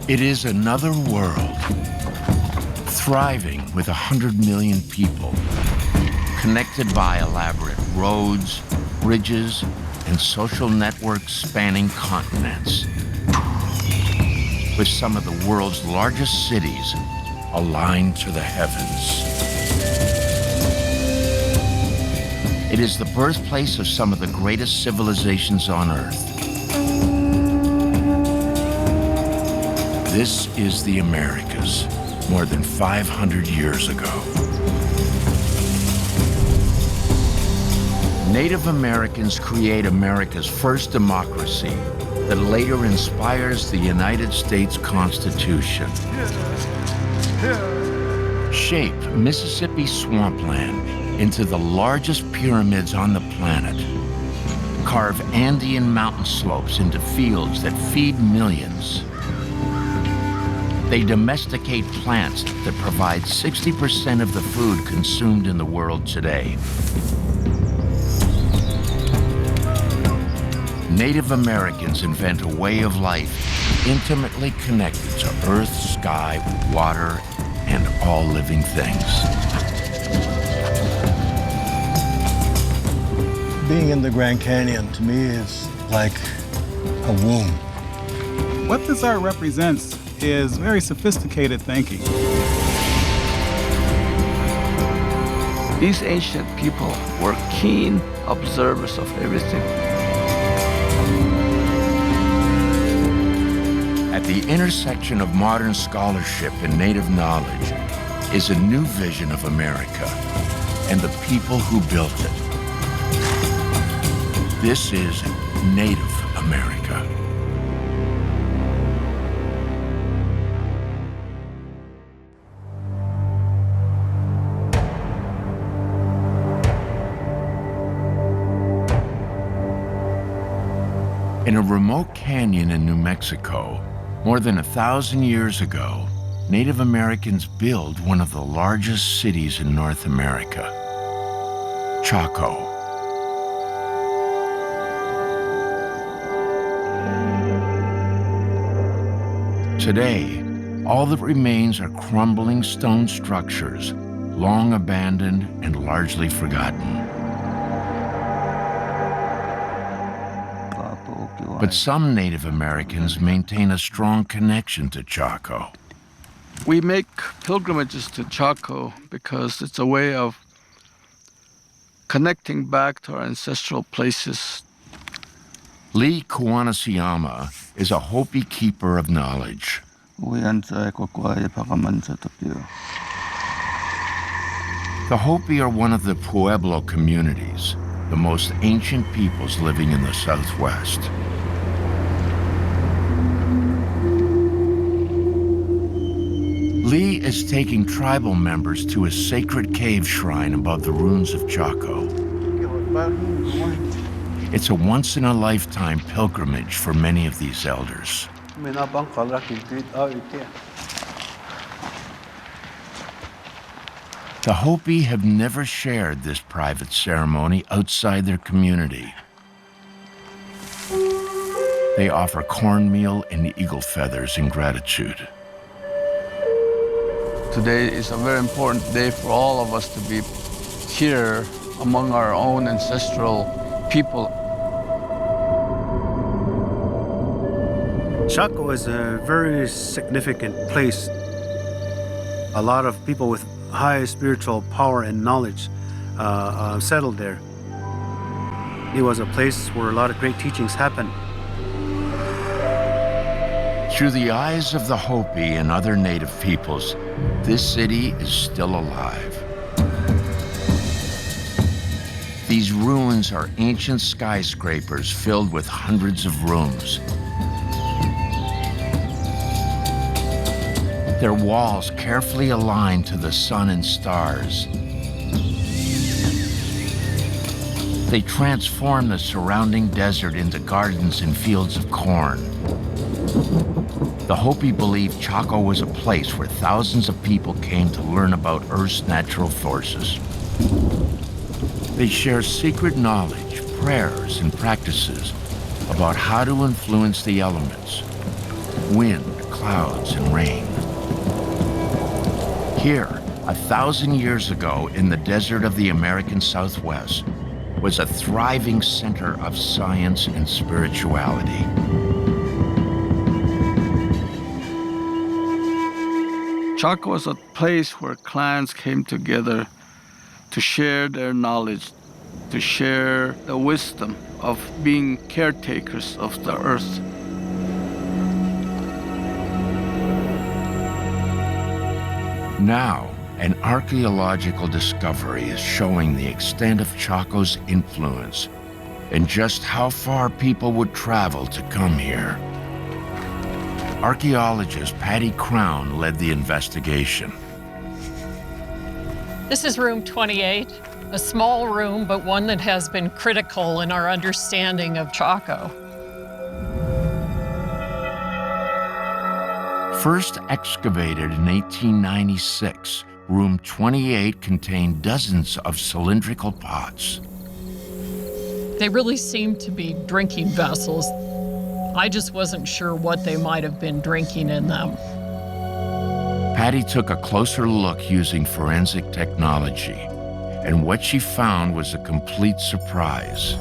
It is another world, thriving with 100 million people, connected by elaborate roads, bridges, and social networks spanning continents, with some of the world's largest cities aligned to the heavens. It is the birthplace of some of the greatest civilizations on Earth. This is the Americas, more than 500 years ago. Native Americans create America's first democracy that later inspires the United States Constitution. Shape Mississippi swampland into the largest pyramids on the planet. Carve Andean mountain slopes into fields that feed millions. They domesticate plants that provide 60% of the food consumed in the world today. Native Americans invent a way of life intimately connected to earth, sky, water, and all living things. Being in the Grand Canyon, to me, is like a womb. What this art represents is very sophisticated thinking. These ancient people were keen observers of everything. At the intersection of modern scholarship and native knowledge is a new vision of America and the people who built it. This is Native America. In a remote canyon in New Mexico, more than 1,000 years ago, Native Americans built one of the largest cities in North America, Chaco. Today, all that remains are crumbling stone structures, long abandoned and largely forgotten. But some Native Americans maintain a strong connection to Chaco. We make pilgrimages to Chaco because it's a way of connecting back to our ancestral places. Lee Kuanasiyama is a Hopi keeper of knowledge. The Hopi are one of the Pueblo communities, the most ancient peoples living in the Southwest. Lee is taking tribal members to a sacred cave shrine above the ruins of Chaco. It's a once-in-a-lifetime pilgrimage for many of these elders. The Hopi have never shared this private ceremony outside their community. They offer cornmeal and eagle feathers in gratitude. Today is a very important day for all of us to be here among our own ancestral people. Chaco is a very significant place. A lot of people with high spiritual power and knowledge settled there. It was a place where a lot of great teachings happened. Through the eyes of the Hopi and other native peoples, this city is still alive. These ruins are ancient skyscrapers filled with hundreds of rooms. Their walls carefully aligned to the sun and stars. They transform the surrounding desert into gardens and fields of corn. The Hopi believed Chaco was a place where thousands of people came to learn about Earth's natural forces. They share secret knowledge, prayers, and practices about how to influence the elements: wind, clouds and rain. Here, 1,000 years ago, in the desert of the American Southwest, was a thriving center of science and spirituality. Chaco was a place where clans came together to share their knowledge, to share the wisdom of being caretakers of the earth. Now, an archaeological discovery is showing the extent of Chaco's influence and just how far people would travel to come here. Archaeologist Patty Crown led the investigation. This is room 28, a small room, but one that has been critical in our understanding of Chaco. First excavated in 1896, room 28 contained dozens of cylindrical pots. They really seemed to be drinking vessels. I just wasn't sure what they might have been drinking in them. Patty took a closer look using forensic technology, and what she found was a complete surprise.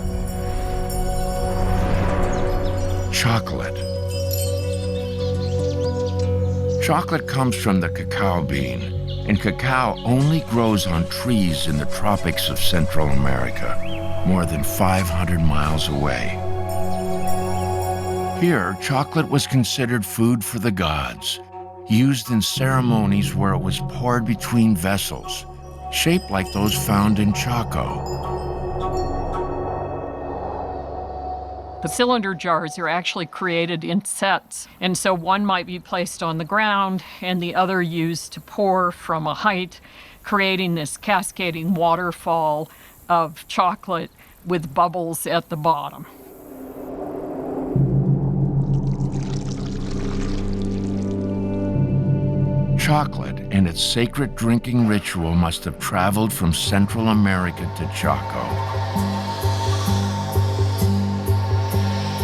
Chocolate. Chocolate comes from the cacao bean, and cacao only grows on trees in the tropics of Central America, more than 500 miles away. Here, chocolate was considered food for the gods, used in ceremonies where it was poured between vessels, shaped like those found in Chaco. The cylinder jars are actually created in sets, and so one might be placed on the ground and the other used to pour from a height, creating this cascading waterfall of chocolate with bubbles at the bottom. Chocolate and its sacred drinking ritual must have traveled from Central America to Chaco.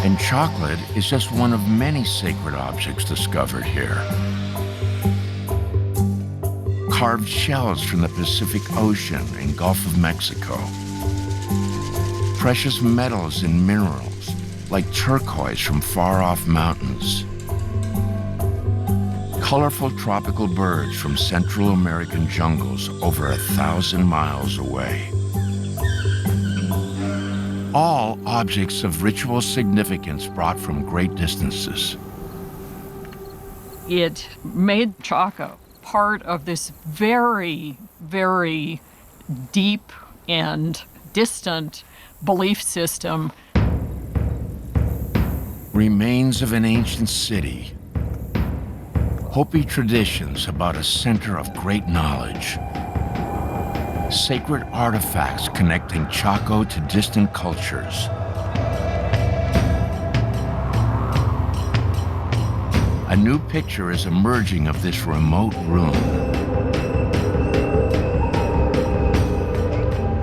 And chocolate is just one of many sacred objects discovered here. Carved shells from the Pacific Ocean and Gulf of Mexico. Precious metals and minerals, like turquoise from far-off mountains. Colorful tropical birds from Central American jungles over 1,000 miles away. All objects of ritual significance brought from great distances. It made Chaco part of this very, very deep and distant belief system. Remains of an ancient city. Hopi traditions about a center of great knowledge. Sacred artifacts connecting Chaco to distant cultures. A new picture is emerging of this remote room.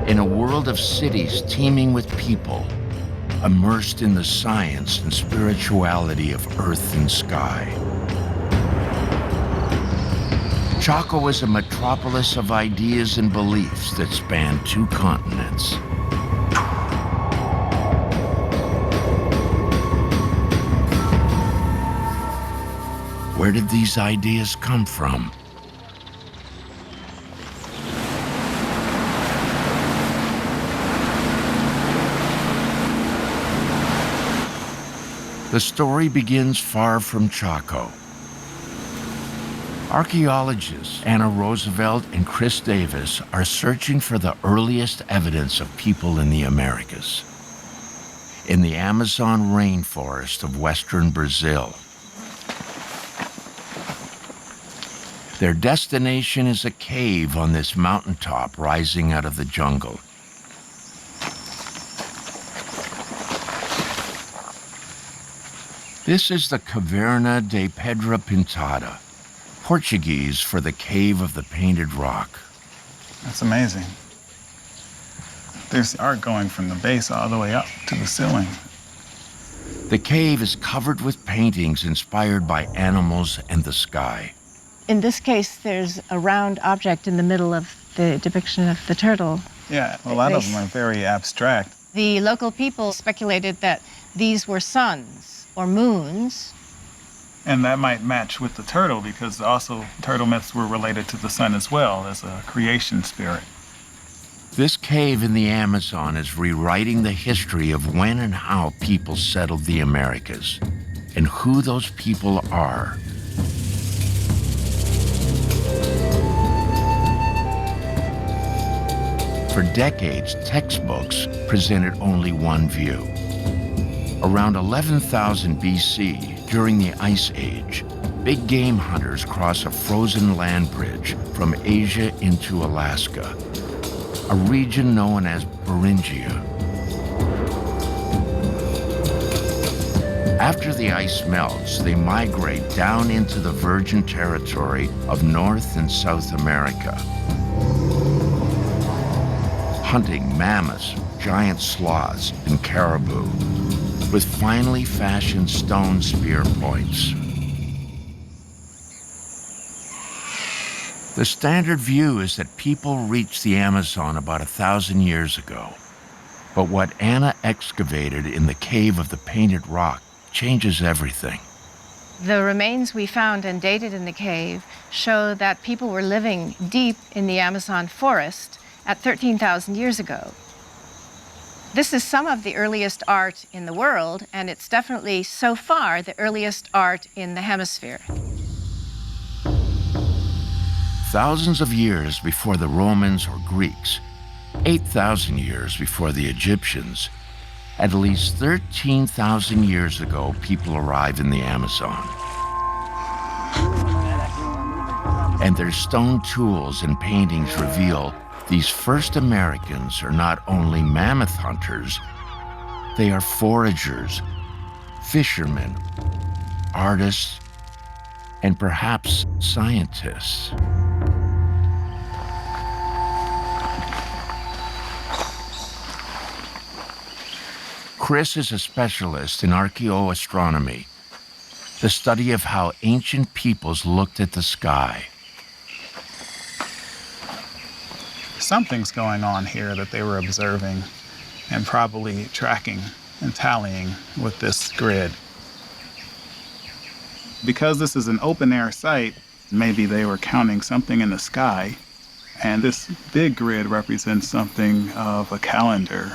In a world of cities teeming with people, immersed in the science and spirituality of earth and sky. Chaco is a metropolis of ideas and beliefs that span 2 continents. Where did these ideas come from? The story begins far from Chaco. Archaeologists Anna Roosevelt and Chris Davis are searching for the earliest evidence of people in the Americas. In the Amazon rainforest of western Brazil. Their destination is a cave on this mountaintop rising out of the jungle. This is the Caverna de Pedra Pintada, Portuguese for the Cave of the Painted Rock. That's amazing. There's art going from the base all the way up to the ceiling. The cave is covered with paintings inspired by animals and the sky. In this case, there's a round object in the middle of the depiction of the turtle. Yeah, a lot of them are very abstract. The local people speculated that these were suns or moons. And that might match with the turtle because also turtle myths were related to the sun as well as a creation spirit. This cave in the Amazon is rewriting the history of when and how people settled the Americas and who those people are. For decades, textbooks presented only one view. Around 11,000 BC, during the Ice Age, big game hunters cross a frozen land bridge from Asia into Alaska, a region known as Beringia. After the ice melts, they migrate down into the virgin territory of North and South America, hunting mammoths, giant sloths, and caribou, with finely fashioned stone spear points. The standard view is that people reached the Amazon about 1,000 years ago. But what Anna excavated in the cave of the Painted Rock changes everything. The remains we found and dated in the cave show that people were living deep in the Amazon forest at 13,000 years ago. This is some of the earliest art in the world, and it's definitely, so far, the earliest art in the hemisphere. Thousands of years before the Romans or Greeks, 8,000 years before the Egyptians, at least 13,000 years ago, people arrived in the Amazon. And their stone tools and paintings reveal these first Americans are not only mammoth hunters, they are foragers, fishermen, artists, and perhaps scientists. Chris is a specialist in archaeoastronomy, the study of how ancient peoples looked at the sky. Something's going on here that they were observing and probably tracking and tallying with this grid. Because this is an open-air site, maybe they were counting something in the sky, and this big grid represents something of a calendar.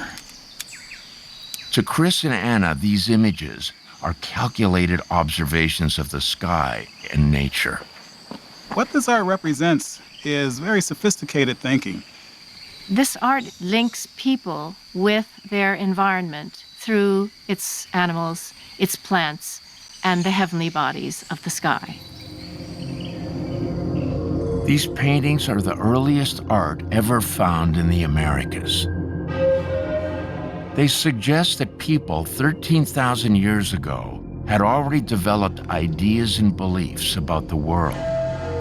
To Chris and Anna, these images are calculated observations of the sky and nature. What this art represents is very sophisticated thinking. This art links people with their environment through its animals, its plants, and the heavenly bodies of the sky. These paintings are the earliest art ever found in the Americas. They suggest that people 13,000 years ago had already developed ideas and beliefs about the world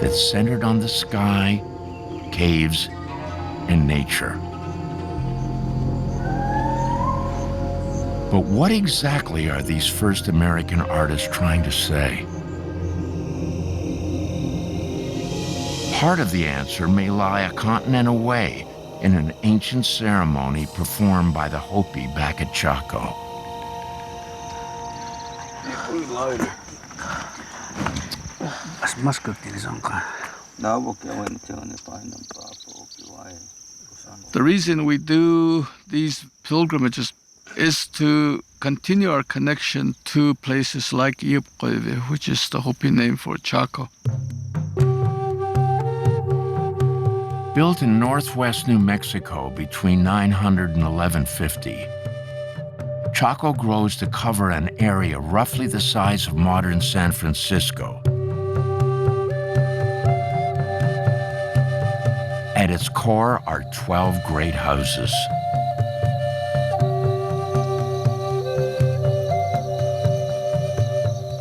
that centered on the sky, caves, and nature. But what exactly are these first American artists trying to say? Part of the answer may lie a continent away in an ancient ceremony performed by the Hopi back at Chaco. The reason we do these pilgrimages is to continue our connection to places like Iupkoive, which is the Hopi name for Chaco. Built in northwest New Mexico between 900 and 1150, Chaco grows to cover an area roughly the size of modern San Francisco. At its core are 12 great houses.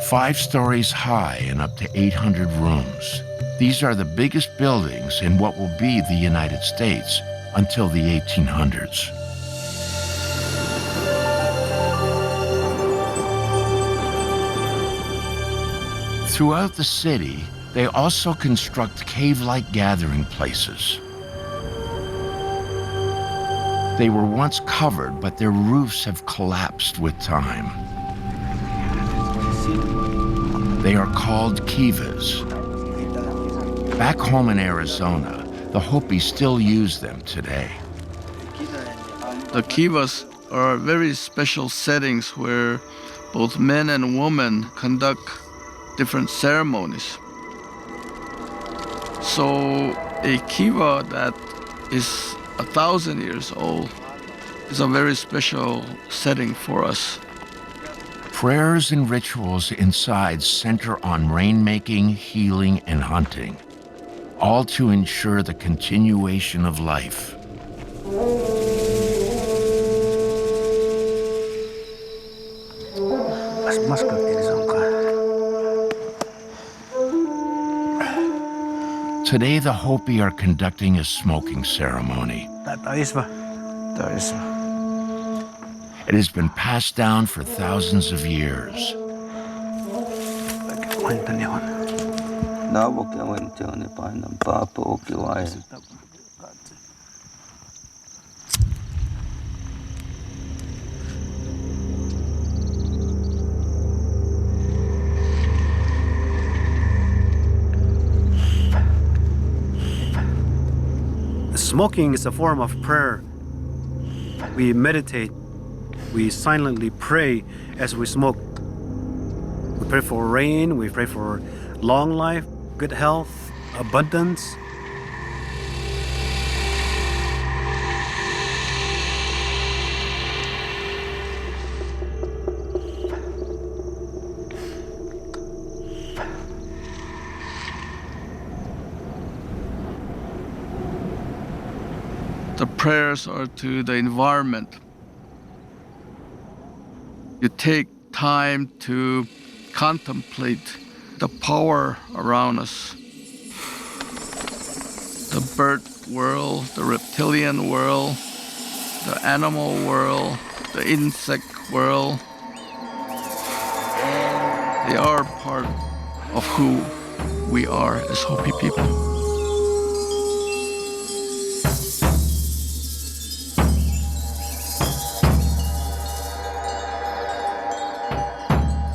Five stories high and up to 800 rooms. These are the biggest buildings in what will be the United States until the 1800s. Throughout the city, they also construct cave-like gathering places. They were once covered, but their roofs have collapsed with time. They are called kivas. Back home in Arizona, the Hopi still use them today. The kivas are very special settings where both men and women conduct different ceremonies. So a kiva that is 1,000 years old is a very special setting for us. Prayers and rituals inside center on rainmaking, healing, and hunting, all to ensure the continuation of life. Today, the Hopi are conducting a smoking ceremony. It has been passed down for thousands of years. Smoking is a form of prayer. We meditate, we silently pray as we smoke. We pray for rain, we pray for long life, good health, abundance. The prayers are to the environment. You take time to contemplate the power around us. The bird world, the reptilian world, the animal world, the insect world. They are part of who we are as Hopi people.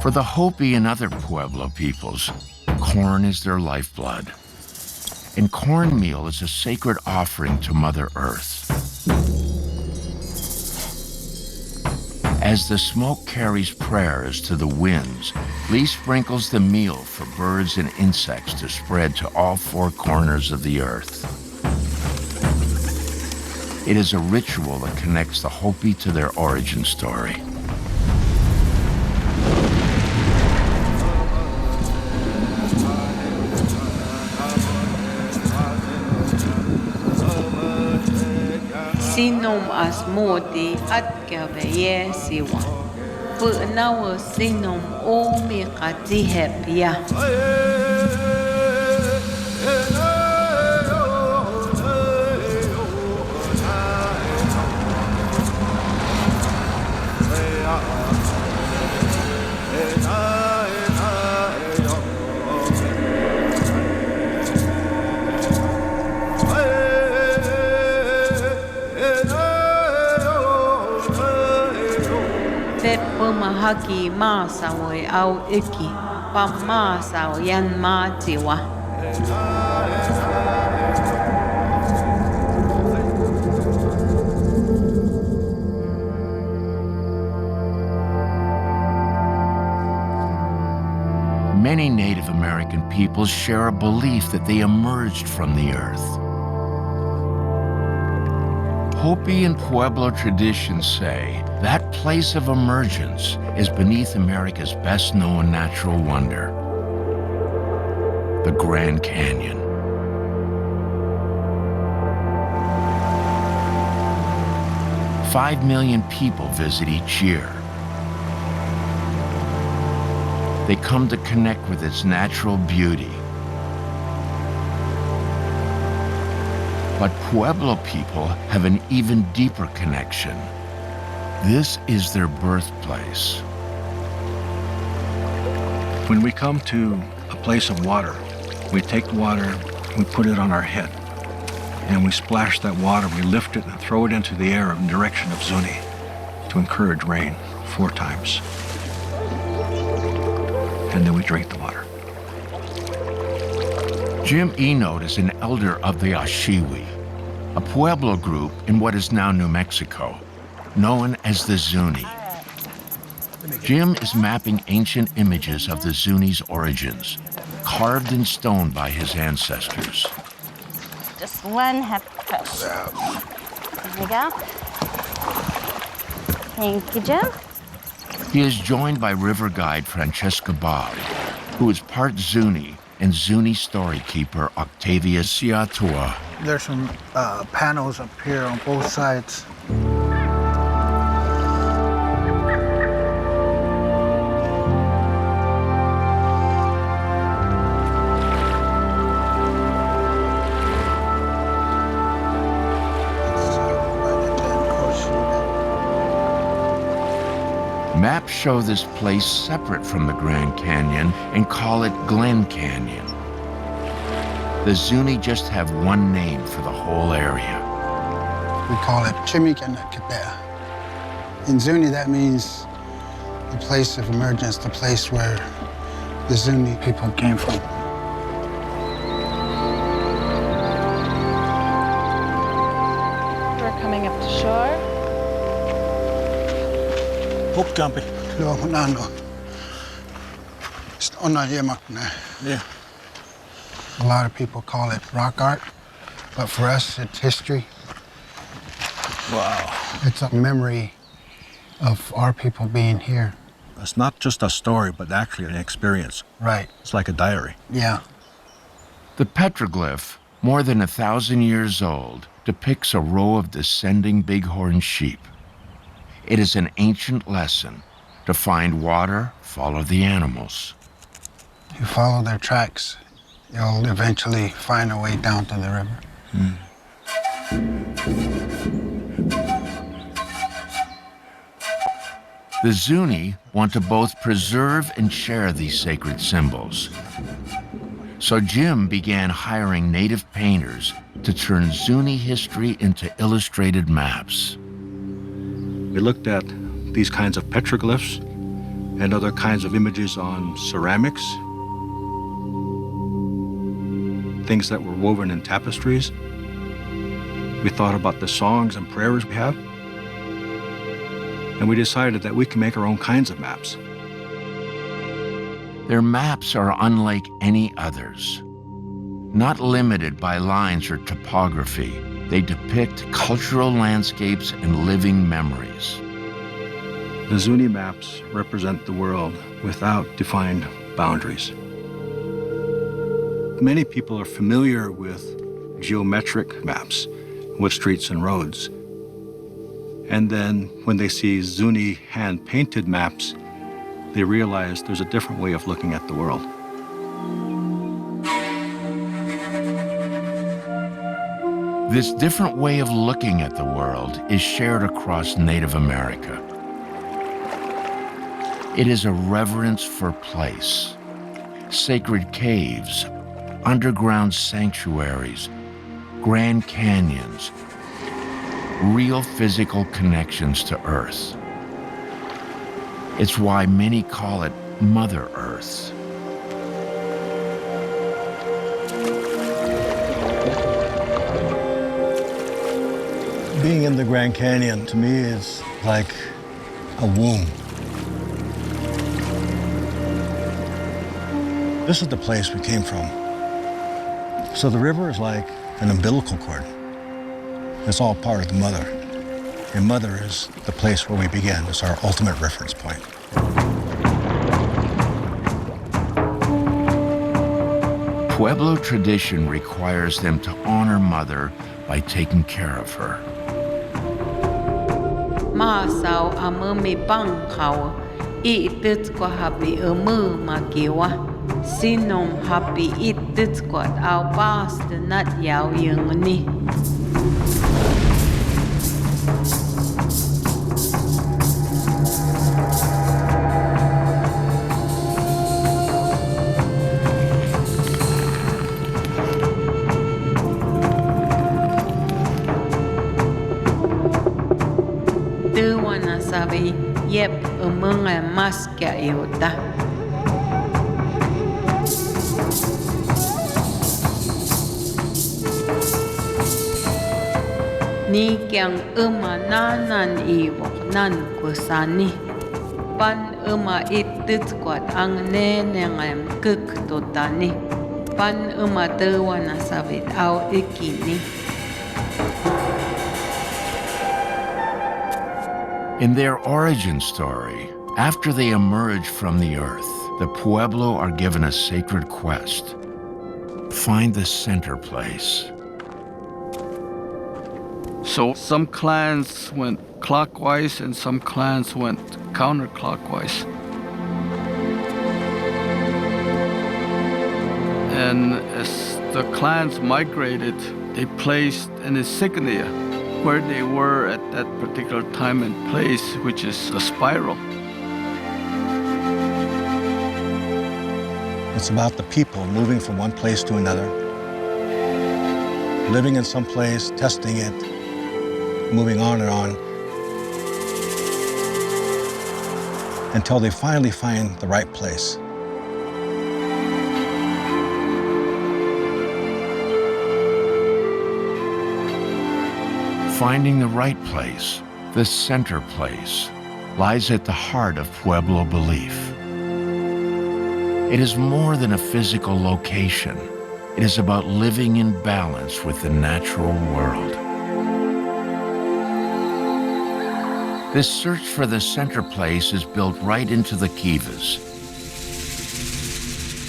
For the Hopi and other Pueblo peoples, corn is their lifeblood. And cornmeal is a sacred offering to Mother Earth. As the smoke carries prayers to the winds, Lee sprinkles the meal for birds and insects to spread to all four corners of the earth. It is a ritual that connects the Hopi to their origin story. Sinom as modi at kaveye siwa. Pu'nawa sinom o mi qatihep ya. Pumahaki ma sawe au iki, pa ma saw yan ma tiwa. Many Native American peoples share a belief that they emerged from the earth. Hopi and Pueblo traditions say that place of emergence is beneath America's best-known natural wonder, the Grand Canyon. "5 million people visit each year. They come to connect with its natural beauty. But Pueblo people have an even deeper connection. This is their birthplace. When we come to a place of water. We take the water, we put it on our head, and we splash that water, we lift it and throw it into the air in the direction of Zuni to encourage rain 4 times. And then we drink the water. Jim Enot is an elder of the Ashiwi, a Pueblo group in what is now New Mexico, known as the Zuni. Jim is mapping ancient images of the Zuni's origins, carved in stone by his ancestors. Just one half push. There we go. Thank you, Jim. He is joined by river guide Francesca Bob, who is part Zuni, and Zuni story keeper Octavia Siatua. There's some panels up here on both sides. Maps show this place separate from the Grand Canyon and call it Glen Canyon. The Zuni just have one name for the whole area. We call it Chimikanakipea. In Zuni, that means the place of emergence, the place where the Zuni people came from. We're coming up to shore. Hook jumping. Yeah. A lot of people call it rock art, but for us, it's history. Wow. It's a memory of our people being here. It's not just a story, but actually an experience. Right. It's like a diary. Yeah. The petroglyph, more than 1,000 years old, depicts a row of descending bighorn sheep. It is an ancient lesson. To find water, follow the animals. You follow their tracks, you'll eventually find a way down to the river. The Zuni want to both preserve and share these sacred symbols. So Jim began hiring native painters to turn Zuni history into illustrated maps. We looked at these kinds of petroglyphs and other kinds of images on ceramics, things that were woven in tapestries. We thought about the songs and prayers we have, and we decided that we can make our own kinds of maps. Their maps are unlike any others. Not limited by lines or topography, they depict cultural landscapes and living memories. The Zuni maps represent the world without defined boundaries. Many people are familiar with geometric maps with streets and roads. And then when they see Zuni hand-painted maps, they realize there's a different way of looking at the world. This different way of looking at the world is shared across Native America. It is a reverence for place, sacred caves, underground sanctuaries, grand canyons, real physical connections to Earth. It's why many call it Mother Earth. Being in the Grand Canyon, to me, is like a womb. This is the place we came from. So the river is like an umbilical cord. It's all part of the mother. And mother is the place where we began. It's our ultimate reference point. Pueblo tradition requires them to honor Mother by taking care of her. Ma sao amami bang kau I titsko happy amu makiwa sinom happy it titsko au past nat yao yung ni. sabi yep mga maskya yota. Ni kyang nanan iwok nan kusani. Pan ititsquat ang nenengem kuktotani. Pan tewa na sabit au ikini. In their origin story, after they emerge from the earth, the Pueblo are given a sacred quest. Find the center place. So some clans went clockwise and some clans went counterclockwise. And as the clans migrated, they placed an insignia where they were at that particular time and place, which is a spiral. It's about the people moving from one place to another, living in some place, testing it, moving on and on, until they finally find the right place. Finding the right place, the center place, lies at the heart of Pueblo belief. It is more than a physical location. It is about living in balance with the natural world. This search for the center place is built right into the kivas.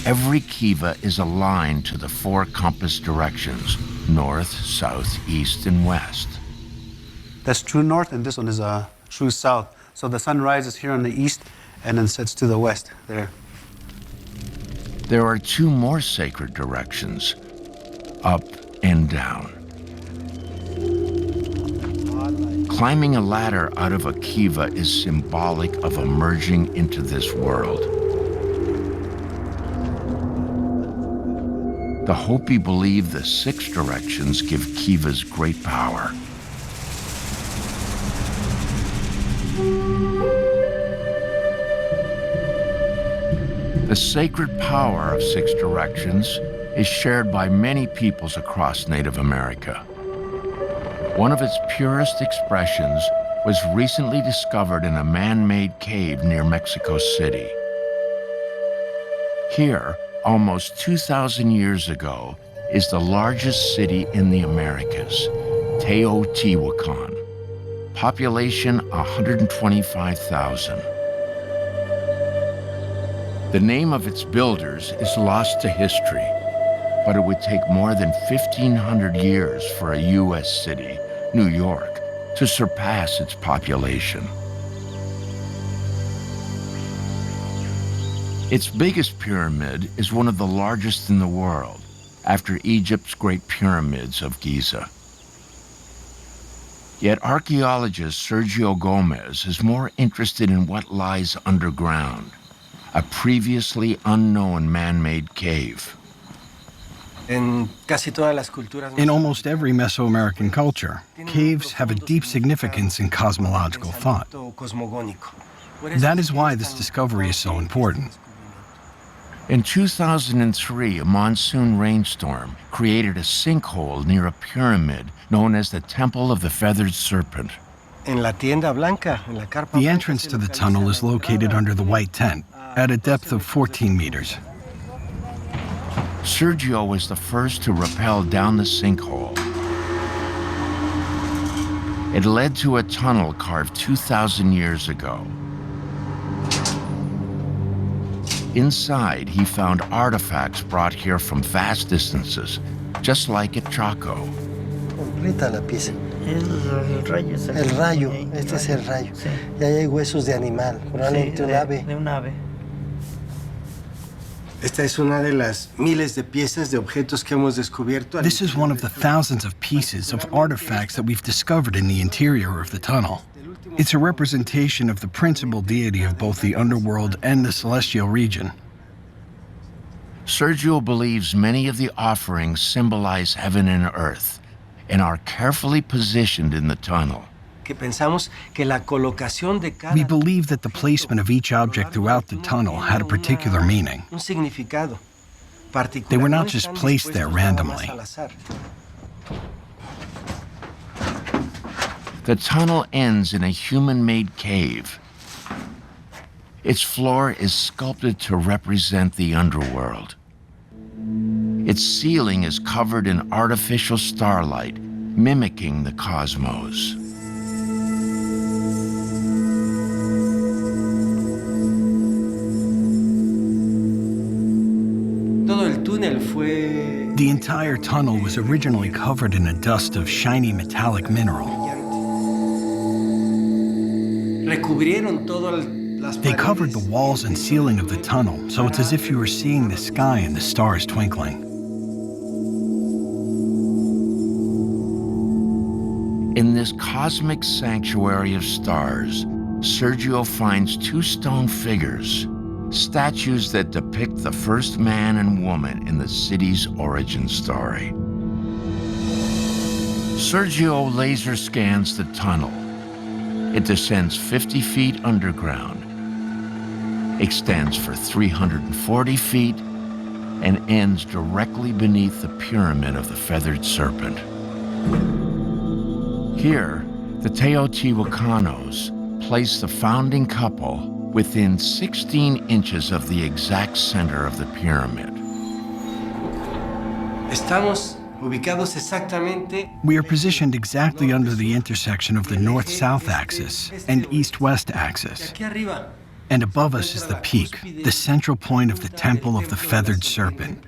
Every kiva is aligned to the 4 compass directions: north, south, east, and west. That's true north, and this one is true south. So the sun rises here on the east and then sets to the west there. There are 2 more sacred directions, up and down. Climbing a ladder out of a kiva is symbolic of emerging into this world. The Hopi believe the 6 directions give kivas great power. The sacred power of 6 directions is shared by many peoples across Native America. One of its purest expressions was recently discovered in a man-made cave near Mexico City. Here, almost 2,000 years ago, is the largest city in the Americas, Teotihuacan. Population 125,000. The name of its builders is lost to history, but it would take more than 1,500 years for a U.S. city, New York, to surpass its population. Its biggest pyramid is one of the largest in the world, after Egypt's Great Pyramids of Giza. Yet archaeologist Sergio Gomez is more interested in what lies underground, a previously unknown man-made cave. In almost every Mesoamerican culture, caves have a deep significance in cosmological thought. That is why this discovery is so important. In 2003, a monsoon rainstorm created a sinkhole near a pyramid known as the Temple of the Feathered Serpent. The entrance to the tunnel is located under the white tent, at a depth of 14 meters. Sergio was the first to rappel down the sinkhole. It led to a tunnel carved 2,000 years ago. Inside, he found artifacts brought here from vast distances, just like at Chaco. Completa la pieza. El rayo, este es el rayo. Y ahí hay huesos de animal, probablemente un ave. De un ave. Esta es una de las miles de piezas de objetos que hemos descubierto. This is one of the thousands of pieces of artifacts that we've discovered in the interior of the tunnel. It's a representation of the principal deity of both the underworld and the celestial region. Sergio believes many of the offerings symbolize heaven and earth and are carefully positioned in the tunnel. We believe that the placement of each object throughout the tunnel had a particular meaning. They were not just placed there randomly. The tunnel ends in a human-made cave. Its floor is sculpted to represent the underworld. Its ceiling is covered in artificial starlight, mimicking the cosmos. The entire tunnel was originally covered in a dust of shiny metallic mineral. They covered the walls and ceiling of the tunnel, so it's as if you were seeing the sky and the stars twinkling. In this cosmic sanctuary of stars, Sergio finds two stone figures, statues that depict the first man and woman in the city's origin story. Sergio laser scans the tunnel. It descends 50 feet underground, extends for 340 feet, and ends directly beneath the pyramid of the feathered serpent. Here, the Teotihuacanos place the founding couple within 16 inches of the exact center of the pyramid. We are positioned exactly under the intersection of the north-south axis and east-west axis. And above us is the peak, the central point of the Temple of the Feathered Serpent,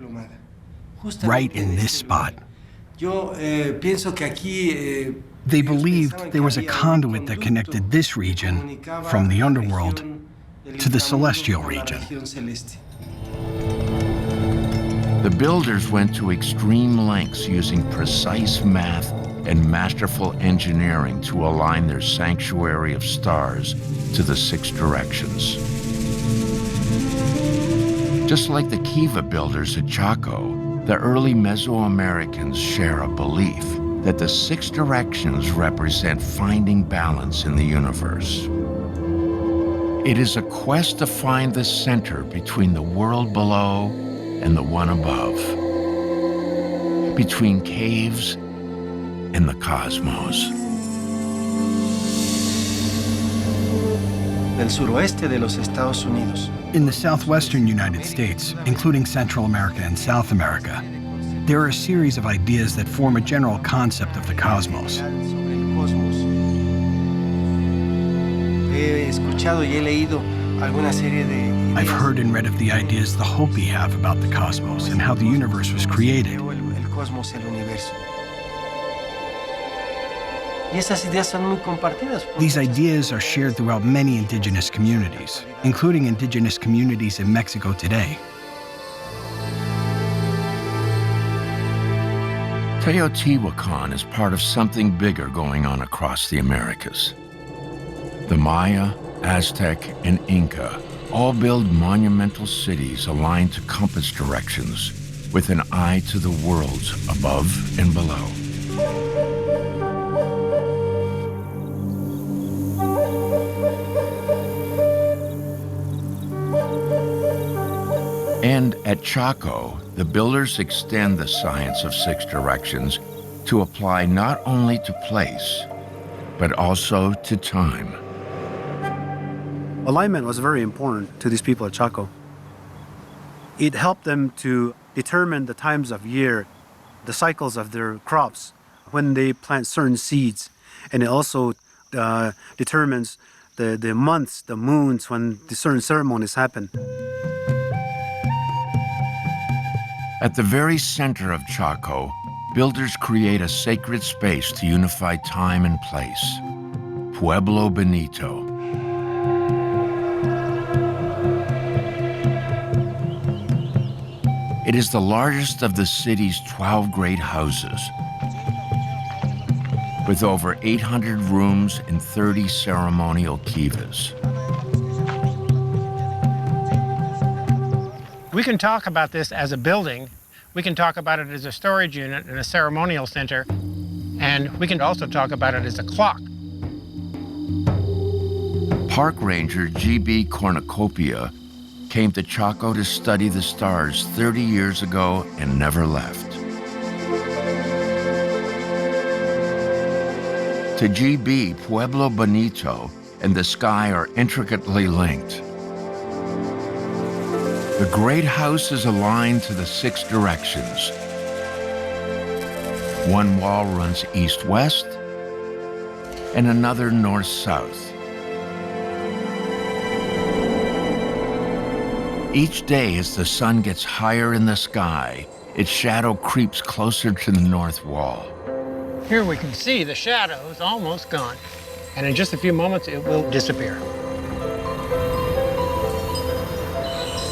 right in this spot. They believed there was a conduit that connected this region from the underworld to the celestial region. The builders went to extreme lengths using precise math and masterful engineering to align their sanctuary of stars to the six directions. Just like the Kiva builders at Chaco, the early Mesoamericans share a belief that the six directions represent finding balance in the universe. It is a quest to find the center between the world below and the one above, between caves and the cosmos. In the southwestern United States, including Central America and South America, there are a series of ideas that form a general concept of the cosmos. I've heard and read of the ideas the Hopi have about the cosmos and how the universe was created. These ideas are shared throughout many indigenous communities, including indigenous communities in Mexico today. Teotihuacan is part of something bigger going on across the Americas. The Maya, Aztec, and Inca all build monumental cities aligned to compass directions with an eye to the worlds above and below. And at Chaco, the builders extend the science of six directions to apply not only to place, but also to time. Alignment was very important to these people at Chaco. It helped them to determine the times of year, the cycles of their crops, when they plant certain seeds. And it also determines the months, the moons, when the certain ceremonies happen. At the very center of Chaco, builders create a sacred space to unify time and place, Pueblo Benito. It is the largest of the city's 12 great houses, with over 800 rooms and 30 ceremonial kivas. We can talk about this as a building. We can talk about it as a storage unit and a ceremonial center. And we can also talk about it as a clock. Park ranger G.B. Cornucopia came to Chaco to study the stars 30 years ago and never left. To G.B., Pueblo Bonito and the sky are intricately linked. The great house is aligned to the 6 directions. One wall runs east-west and another north-south. Each day, as the sun gets higher in the sky, its shadow creeps closer to the north wall. Here we can see the shadow is almost gone, and in just a few moments it will disappear.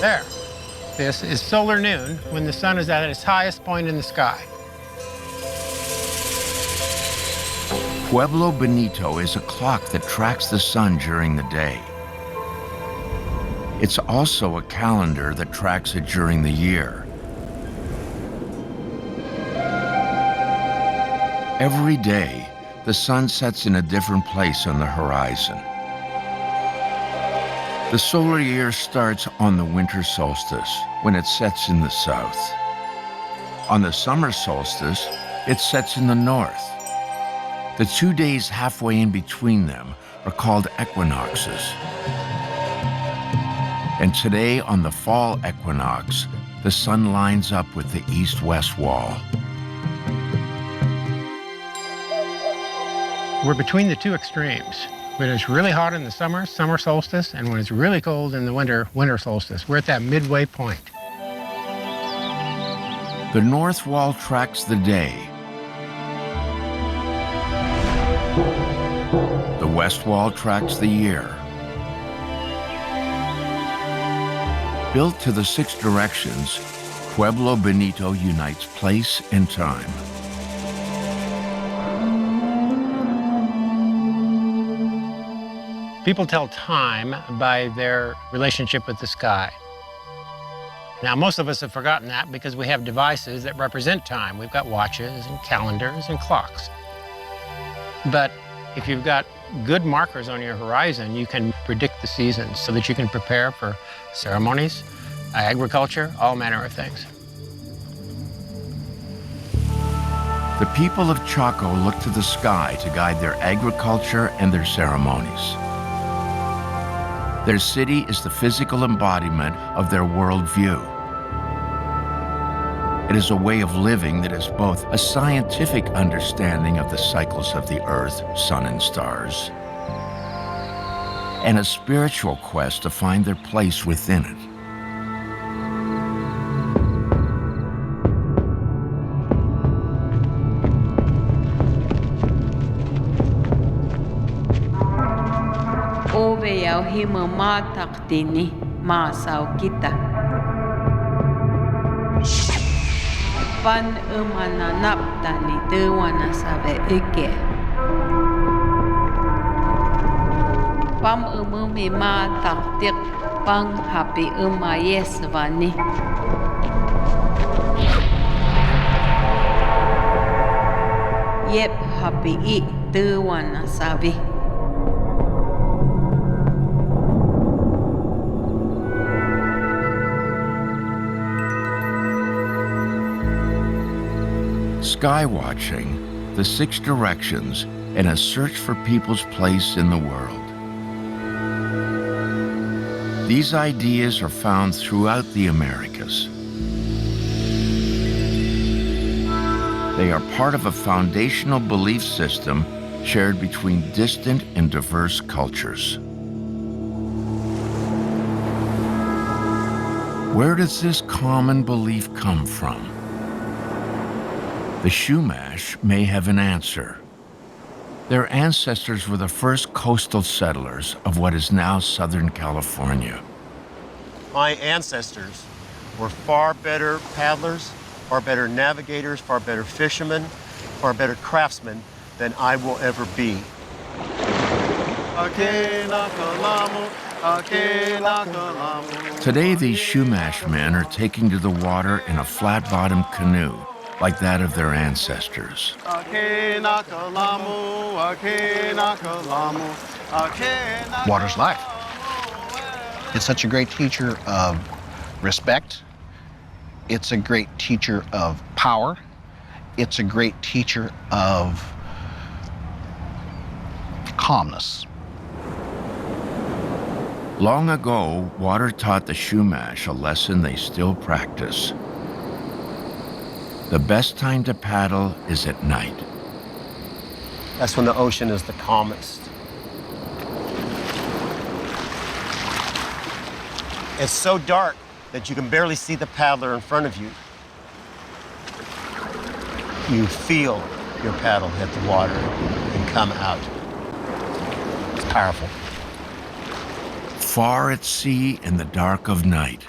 There. This is solar noon, when the sun is at its highest point in the sky. Pueblo Bonito is a clock that tracks the sun during the day. It's also a calendar that tracks it during the year. Every day, the sun sets in a different place on the horizon. The solar year starts on the winter solstice, when it sets in the south. On the summer solstice, it sets in the north. The 2 days halfway in between them are called equinoxes. And today, on the fall equinox, the sun lines up with the east-west wall. We're between the 2 extremes. When it's really hot in the summer, summer solstice, and when it's really cold in the winter, winter solstice. We're at that midway point. The north wall tracks the day. The west wall tracks the year. Built to the 6 directions, Pueblo Bonito unites place and time. People tell time by their relationship with the sky. Now, most of us have forgotten that because we have devices that represent time. We've got watches and calendars and clocks. But if you've got good markers on your horizon, you can predict the seasons so that you can prepare for ceremonies, agriculture, all manner of things. The people of Chaco look to the sky to guide their agriculture and their ceremonies. Their city is the physical embodiment of their worldview. It is a way of living that is both a scientific understanding of the cycles of the earth, sun, and stars, and a spiritual quest to find their place within it. Ove yau hima matak tini masau kita. Pan emana naptani tewana sabe ike. Pam umumi matak tik pang happy yesvani. Yep happy I tewana sabi. Skywatching, the 6 directions, and a search for people's place in the world. These ideas are found throughout the Americas. They are part of a foundational belief system shared between distant and diverse cultures. Where does this common belief come from? The Chumash may have an answer. Their ancestors were the first coastal settlers of what is now Southern California. My ancestors were far better paddlers, far better navigators, far better fishermen, far better craftsmen than I will ever be. Today, these Chumash men are taking to the water in a flat-bottomed canoe like that of their ancestors. Water's life. It's such a great teacher of respect. It's a great teacher of power. It's a great teacher of calmness. Long ago, water taught the Chumash a lesson they still practice. The best time to paddle is at night. That's when the ocean is the calmest. It's so dark that you can barely see the paddler in front of you. You feel your paddle hit the water and come out. It's powerful. Far at sea in the dark of night,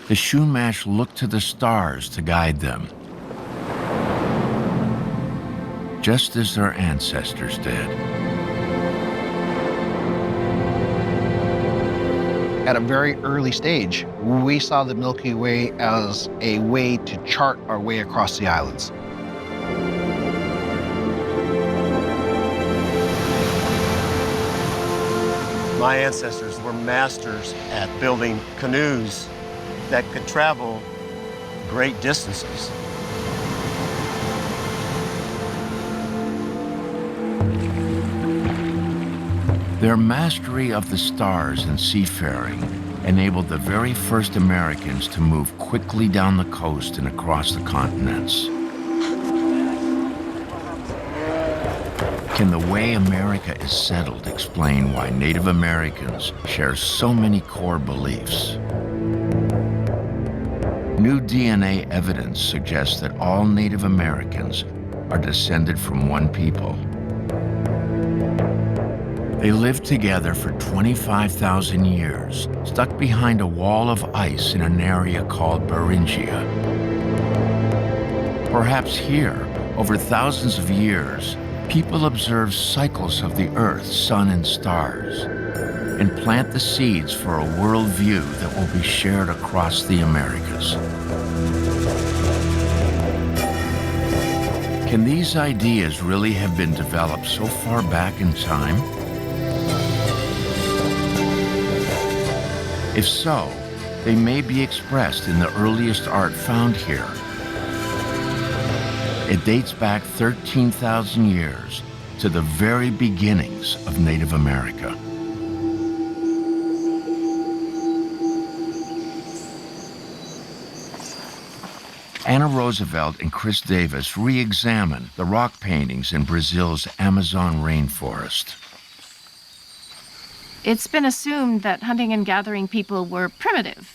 the Chumash look to the stars to guide them, just as their ancestors did. At a very early stage, we saw the Milky Way as a way to chart our way across the islands. My ancestors were masters at building canoes that could travel great distances. Their mastery of the stars and seafaring enabled the very first Americans to move quickly down the coast and across the continents. Can the way America is settled explain why Native Americans share so many core beliefs? New DNA evidence suggests that all Native Americans are descended from one people. They lived together for 25,000 years, stuck behind a wall of ice in an area called Beringia. Perhaps here, over thousands of years, people observe cycles of the earth, sun, and stars, and plant the seeds for a worldview that will be shared across the Americas. Can these ideas really have been developed so far back in time? If so, they may be expressed in the earliest art found here. It dates back 13,000 years to the very beginnings of Native America. Anna Roosevelt and Chris Davis re-examined the rock paintings in Brazil's Amazon rainforest. It's been assumed that hunting and gathering people were primitive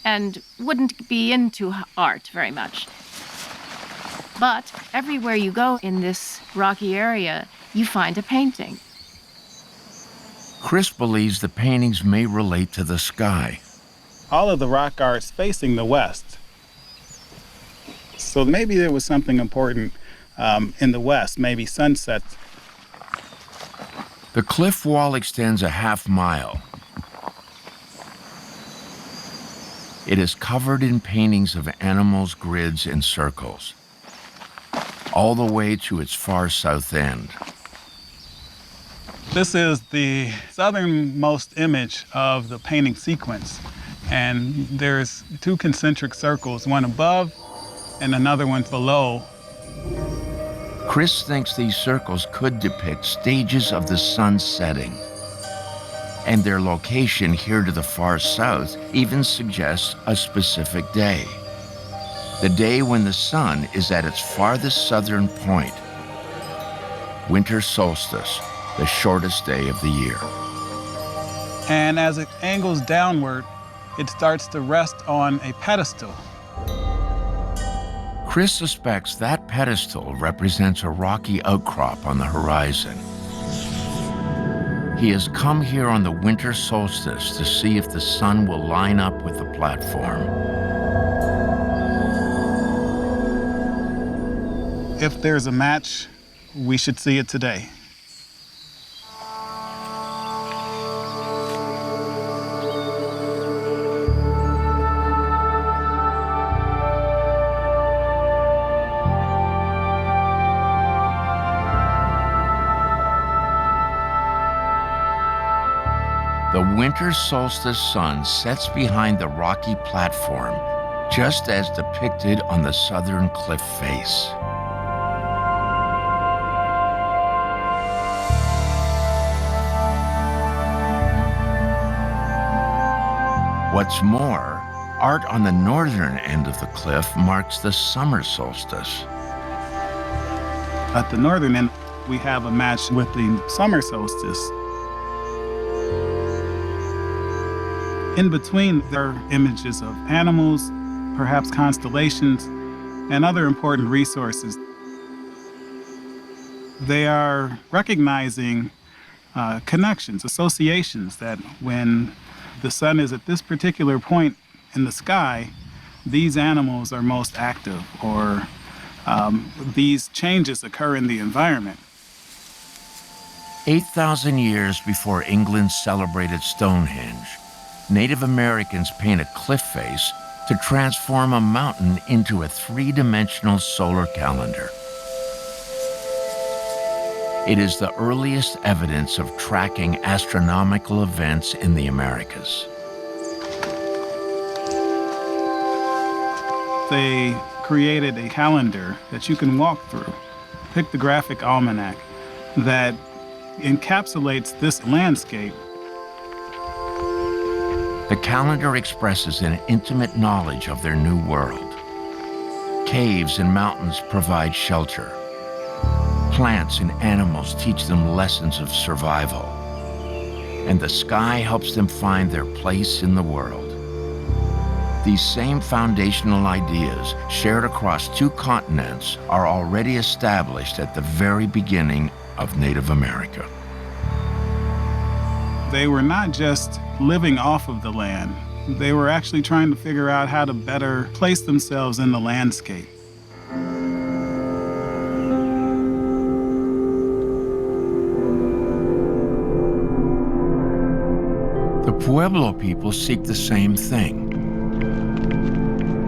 and wouldn't be into art very much. But everywhere you go in this rocky area, you find a painting. Chris believes the paintings may relate to the sky. All of the rock art's facing the west. So maybe there was something important in the west, maybe sunsets. The cliff wall extends a half mile. It is covered in paintings of animals, grids, and circles, all the way to its far south end. This is the southernmost image of the painting sequence. And there's two concentric circles, one above and another one below. Chris thinks these circles could depict stages of the sun setting. And their location here to the far south even suggests a specific day. The day when the sun is at its farthest southern point. Winter solstice, the shortest day of the year. And as it angles downward, it starts to rest on a pedestal. Chris suspects that pedestal represents a rocky outcrop on the horizon. He has come here on the winter solstice to see if the sun will line up with the platform. If there's a match, we should see it today. The winter solstice sun sets behind the rocky platform, just as depicted on the southern cliff face. What's more, art on the northern end of the cliff marks the summer solstice. At the northern end, we have a match with the summer solstice. In between, there are images of animals, perhaps constellations, and other important resources. They are recognizing connections, associations, that when the sun is at this particular point in the sky, these animals are most active, or these changes occur in the environment. 8,000 years before England celebrated Stonehenge, Native Americans paint a cliff face to transform a mountain into a three-dimensional solar calendar. It is the earliest evidence of tracking astronomical events in the Americas. They created a calendar that you can walk through, pictographic almanac, that encapsulates this landscape. The calendar expresses an intimate knowledge of their new world. Caves and mountains provide shelter. Plants and animals teach them lessons of survival. And the sky helps them find their place in the world. These same foundational ideas, shared across two continents, are already established at the very beginning of Native America. They were not just living off of the land. They were actually trying to figure out how to better place themselves in the landscape. The Pueblo people seek the same thing,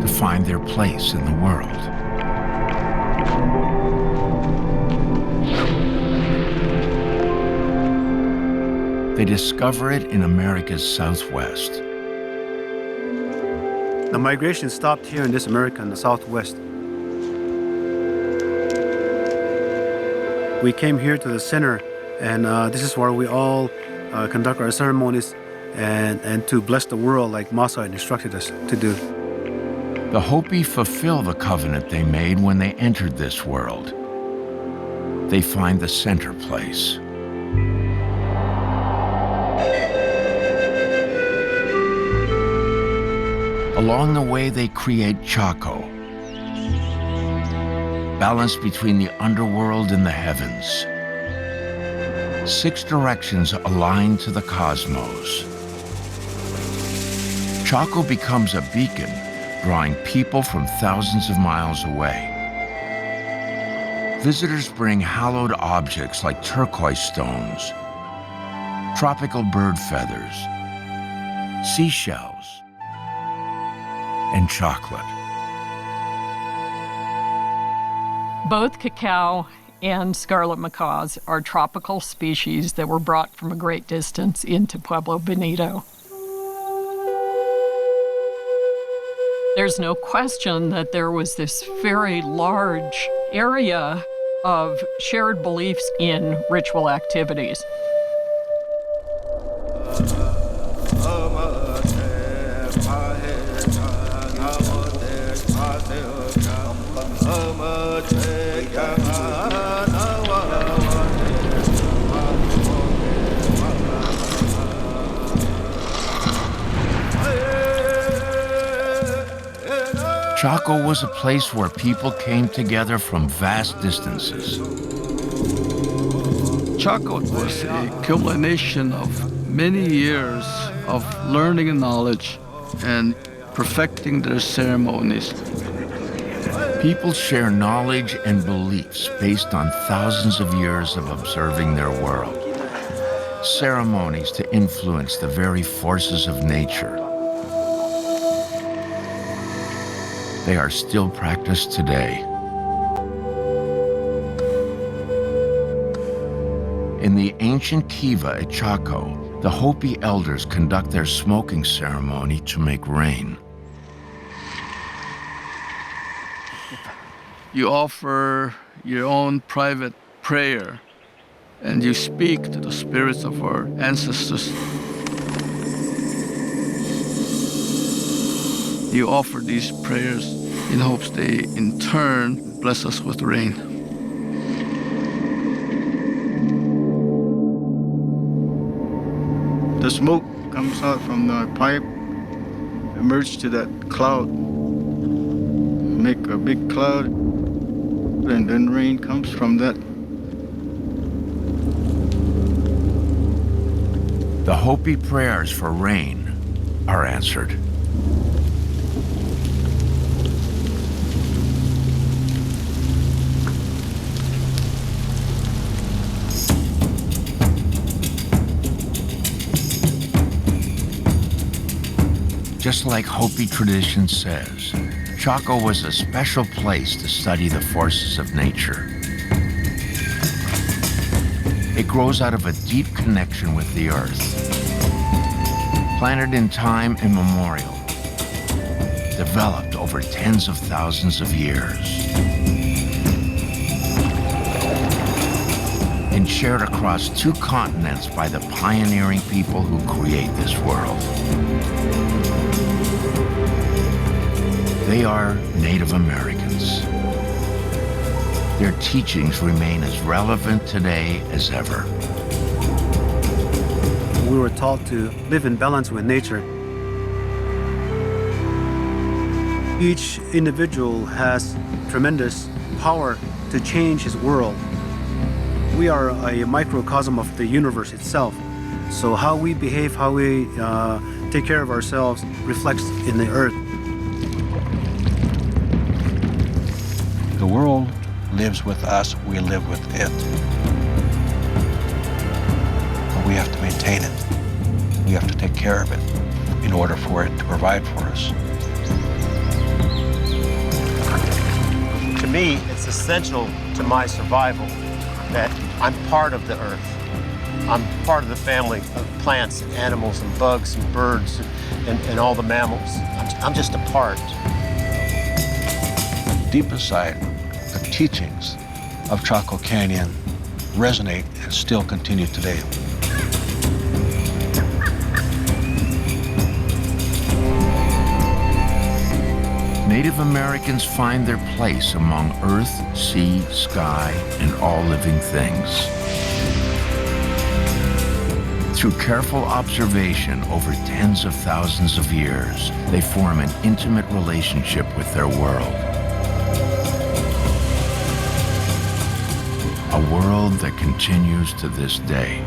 to find their place in the world. They discover it in America's Southwest. The migration stopped here in this America in the Southwest. We came here to the center, and this is where we all conduct our ceremonies and to bless the world like Masa instructed us to do. The Hopi fulfill the covenant they made when they entered this world. They find the center place. Along the way, they create Chaco, balanced between the underworld and the heavens. 6 directions align to the cosmos. Chaco becomes a beacon, drawing people from thousands of miles away. Visitors bring hallowed objects like turquoise stones, tropical bird feathers, seashells, and chocolate. Both cacao and scarlet macaws are tropical species that were brought from a great distance into Pueblo Bonito. There's no question that there was this very large area of shared beliefs in ritual activities. Chaco was a place where people came together from vast distances. Chaco was a culmination of many years of learning and knowledge and perfecting their ceremonies. People share knowledge and beliefs based on thousands of years of observing their world. Ceremonies to influence the very forces of nature. They are still practiced today. In the ancient Kiva at Chaco, The Hopi elders conduct their smoking ceremony to make rain. You offer your own private prayer and you speak to the spirits of our ancestors. You offer these prayers in hopes they, in turn, bless us with rain. The smoke comes out from the pipe, emerges to that cloud, make a big cloud, and then rain comes from that. The Hopi prayers for rain are answered. Just like Hopi tradition says, Chaco was a special place to study the forces of nature. It grows out of a deep connection with the earth. Planted in time immemorial, developed over tens of thousands of years, and shared across 2 continents by the pioneering people who create this world. They are Native Americans. Their teachings remain as relevant today as ever. We were taught to live in balance with nature. Each individual has tremendous power to change his world. We are a microcosm of the universe itself. So how we behave, how we take care of ourselves reflects in the earth. The world lives with us, we live with it. But we have to maintain it. We have to take care of it in order for it to provide for us. To me, it's essential to my survival that I'm part of the earth. I'm part of the family of plants and animals and bugs and birds and all the mammals. I'm just a part. Deep inside, the teachings of Chaco Canyon resonate and still continue today. Native Americans find their place among earth, sea, sky, and all living things. Through careful observation over tens of thousands of years, they form an intimate relationship with their world. A world that continues to this day.